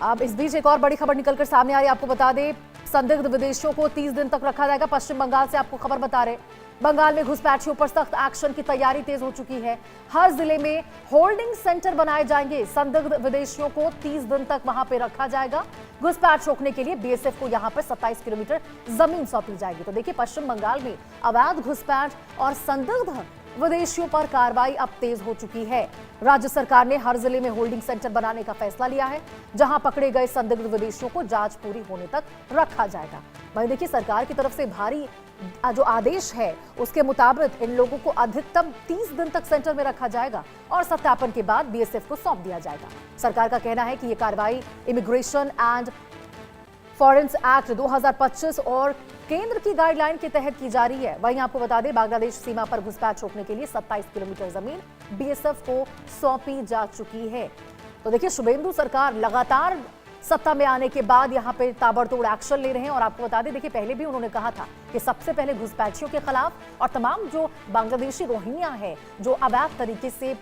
अब इस बीच एक और बड़ी खबर निकलकर सामने आ रही है। आपको बता दें, संदिग्ध विदेशियों को 30 दिन तक रखा जाएगा। पश्चिम बंगाल से आपको खबर बता रहे, बंगाल में घुसपैठियों पर सख्त एक्शन की तैयारी तेज हो चुकी है। हर जिले में होल्डिंग सेंटर बनाए जाएंगे। संदिग्ध विदेशियों को 30 दिन तक वहां पे रखा जाएगा। घुसपैठ रोकने के लिए बीएसएफ को यहां पर 27 किलोमीटर जमीन सौंपी जाएगी। तो देखिए, पश्चिम बंगाल में अवैध घुसपैठ और संदिग्ध विदेशियों पर कार्रवाई अब तेज हो चुकी है। राज्य सरकार ने हर जिले में होल्डिंग सेंटर बनाने का फैसला लिया है, जहां पकड़े गए संदिग्ध विदेशियों को जांच पूरी होने तक रखा जाएगा। वहीं देखिए, सरकार की तरफ से भारी जो आदेश है उसके मुताबिक इन लोगों को अधिकतम 30 दिन तक सेंटर में रखा जाएगा और सत्यापन के बाद बीएसएफ को सौंप दिया जाएगा। सरकार का कहना है कि यह कार्रवाई इमिग्रेशन एंड फॉरेंस एक्ट 2025 और केंद्र की गाइडलाइन के तहत की जा रही है। वहीं आपको बता दें, बांग्लादेश सीमा पर घुसपैठ रोकने के लिए 27 किलोमीटर जमीन बीएसएफ को सौंपी जा चुकी है। तो देखिए, शुभेंदु सरकार लगातार सत्ता में आने के बाद यहां पे ताबड़तोड़ एक्शन ले रहे हैं। और आपको बता दें, देखिए, पहले भी उन्होंने कहा था कि सबसे पहले घुसपैठियों के खिलाफ और तमाम जो बांग्लादेशी रोहिंग्या है जो अवैध तरीके से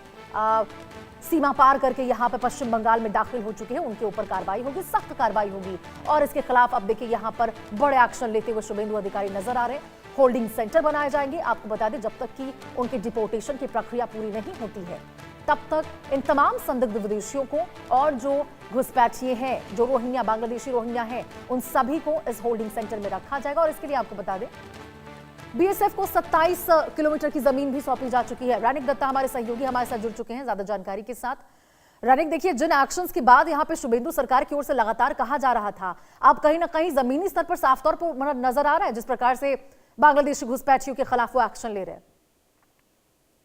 सीमा पार करके यहां पर पश्चिम बंगाल में दाखिल हो चुके हैं, उनके ऊपर कार्रवाई होगी, सख्त कार्रवाई होगी। और इसके खिलाफ अब देखिए, यहां पर बड़े एक्शन लेते हुए शुभेंदु अधिकारी नजर आ रहे हैं। होल्डिंग सेंटर बनाए जाएंगे। आपको बता दें, जब तक कि उनकी डिपोर्टेशन की प्रक्रिया पूरी नहीं होती है, तब तक इन तमाम संदिग्ध विदेशियों को और जो घुसपैठिए हैं, जो रोहिंग्या बांग्लादेशी रोहिंग्या हैं, उन सभी को इस होल्डिंग सेंटर में रखा जाएगा। और इसके लिए आपको बता दें, बीएसएफ को 27 किलोमीटर की जमीन भी सौंपी जा चुकी है। रैनिक दत्ता हमारे सहयोगी हमारे साथ जुड़ चुके हैं ज्यादा जानकारी के साथ। रैनिक, देखिए, जिन एक्शंस के बाद यहां पे शुभेंदु सरकार की ओर से लगातार कहा जा रहा था, अब कहीं ना कहीं जमीनी स्तर पर साफ तौर पर नजर आ रहा है जिस प्रकार से बांग्लादेशी घुसपैठियों के खिलाफ वो एक्शन ले रहे हैं।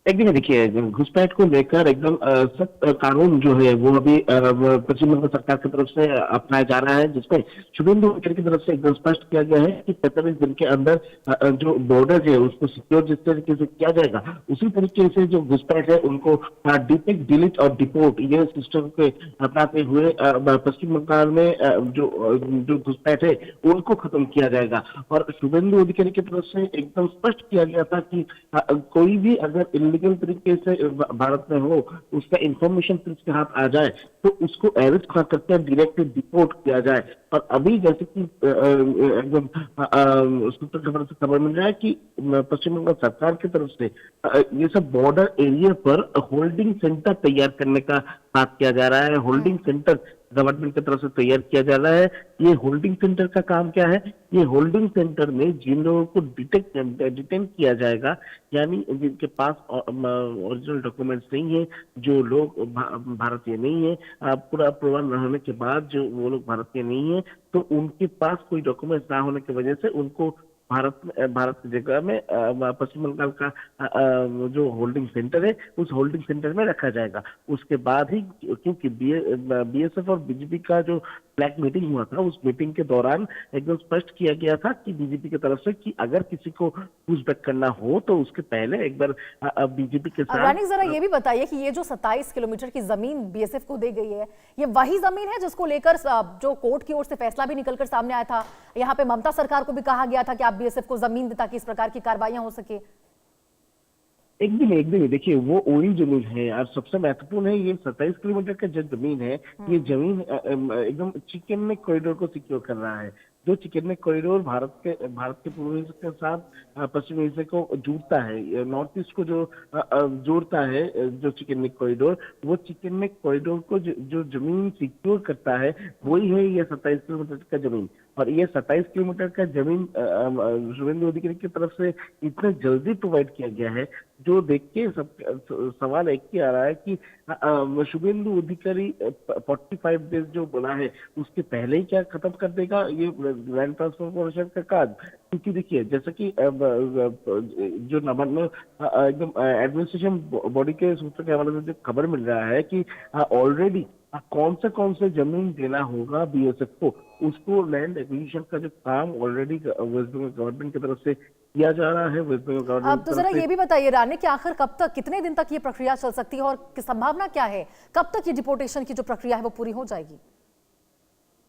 एकदम देखिए, घुसपैठ को लेकर एकदम सख्त कानून जो है वो अभी पश्चिम बंगाल सरकार की तरफ से अपनाया जा रहा है, जिसमें शुभेंदु अधिकारी की तरफ से एकदम स्पष्ट किया गया है कि 45 दिन के अंदर जो बॉर्डर है उसको सिक्योर जिस तरीके से किया जाएगा, उसी तरीके से जो घुसपैठ है उनको डिटेक्ट, डिलीट और डिपोर्ट ये सिस्टम के अपनाते हुए पश्चिम बंगाल में जो घुसपैठ है उनको खत्म किया जाएगा। और शुभेंदु अधिकारी की तरफ से एकदम स्पष्ट किया गया था कि कोई भी अगर लीगल तरीके से भारत में हो, उसका इंफॉर्मेशन पुलिस के हाथ आ जाए तो उसको अरेस्ट ना करके डायरेक्ट डिपोर्ट किया जाए। और अभी जैसे कि एकदम सूत्र से खबर मिल रहा है कि पश्चिम बंगाल सरकार की तरफ से ये सब बॉर्डर एरिया पर होल्डिंग सेंटर तैयार करने का बात किया जा रहा है। होल्डिंग सेंटर गवर्नमेंट की तरफ से तैयार किया जा रहा है। ये होल्डिंग सेंटर का काम क्या है? ये होल्डिंग सेंटर में जिन लोगों को डिटेन किया जाएगा, यानी जिनके पास ओरिजिनल डॉक्यूमेंट्स नहीं है, जो लोग भारतीय नहीं है, पूरा अप्रूवल होने के बाद जो वो लोग भारतीय नहीं है, तो उनके पास कोई डॉक्यूमेंट्स ना होने की वजह से उनको भारत की जगह में पश्चिम बंगाल का जो होल्डिंग सेंटर है उस होल्डिंग सेंटर में रखा जाएगा। उसके बाद ही, क्योंकि बीएसएफ और बीजेपी का जो ब्लैक मीटिंग हुआ था, उस मीटिंग के दौरान एकदम स्पष्ट किया गया था कि बीजेपी की तरफ से कि अगर किसी को पुशबैक करना हो तो उसके पहले एक बार बीजेपी के साथ। रानी, जरा ये भी बताइए कि ये जो 27 किलोमीटर की जमीन बीएसएफ को दी गई है, ये वही जमीन है जिसको लेकर जो कोर्ट की ओर से फैसला भी निकलकर सामने आया था। यहाँ पे ममता सरकार को भी कहा गया था कि आप बीएसएफ को जमीन दें ताकि इस प्रकार की कार्रवाइयां हो सके। एकदम देखिए, वो वही जमीन है। और सबसे महत्वपूर्ण है, ये 27 किलोमीटर का जो जमीन है, ये जमीन एकदम चिकन नेक कॉरिडोर को सिक्योर कर रहा है। जो चिकन नेक कॉरिडोर भारत के पूर्व हिस्से के साथ पश्चिमी हिस्से को जोड़ता है, नॉर्थ ईस्ट को जो जोड़ता है, जो चिकन नेक कॉरिडोर, वो चिकन नेक कॉरिडोर को जो जमीन सिक्योर करता है वही है ये 27 किलोमीटर का जमीन। और ये 27 किलोमीटर का जमीन शुभेंदु अधिकारी की तरफ से इतना जल्दी प्रोवाइड किया गया है, जो देख के सवाल एक ही आ रहा है कि शुभेंदु अधिकारी 45 डेज जो बोला है उसके पहले ही क्या खत्म कर देगा ये लैंड ट्रांसफॉर्मेशन का काज। क्योंकि देखिए, जैसा कि जो नवान्न एकदम एडमिनिस्ट्रेशन बॉडी के सूत्र के हवाले से जो खबर मिल रहा है कि ऑलरेडी कौन से जमीन देना होगा बीएसएफ को, उसको लैंड एक्विजिशन का जो काम ऑलरेडी वेस्ट बंगाल गवर्नमेंट की तरफ से किया जा रहा है। वेस्ट बंगाल गवर्नमेंट अब तो जरा ये भी बताइए रानी कि आखिर कब तक, कितने दिन तक ये प्रक्रिया चल सकती है और संभावना क्या है, कब तक ये डिपोर्टेशन की जो प्रक्रिया है वो पूरी हो जाएगी?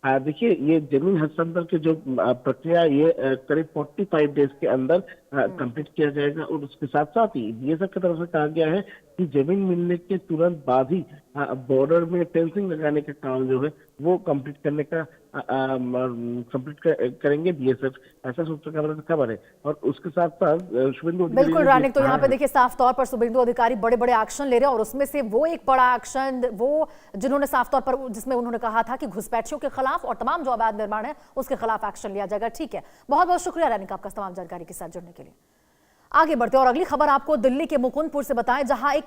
देखिए, ये जमीन हस्तांतरण की जो प्रक्रिया, ये करीब 45 डेज के अंदर कंप्लीट किया जाएगा। और उसके साथ साथ ही बीएसएफ की तरफ से कहा गया है कि जमीन मिलने के तुरंत बाद ही बॉर्डर में फेंसिंग लगाने का काम जो है वो कंप्लीट करने का करेंगे बीएसएफ, ऐसा सूत्रों का खबर है। और उसके साथ साथ शुभेंदु अधिकारी बिल्कुल ने रानिक, तो कहा यहाँ पे है- देखिए साफ तौर पर शुभेंदु अधिकारी बड़े बड़े एक्शन ले रहे हैं और उसमें से वो एक बड़ा एक्शन वो जिन्होंने साफ तौर पर जिसमें उन्होंने कहा था कि घुसपैठियों के खिलाफ और तमाम जो अवैध निर्माण है उसके खिलाफ एक्शन लिया जाएगा। ठीक है, बहुत बहुत शुक्रिया रानिक आपका तमाम जानकारी के साथ जुड़ने के लिए। आगे बढ़ते और अगली खबर आपको दिल्ली के मुकुंदपुर से बताएं, जहां एक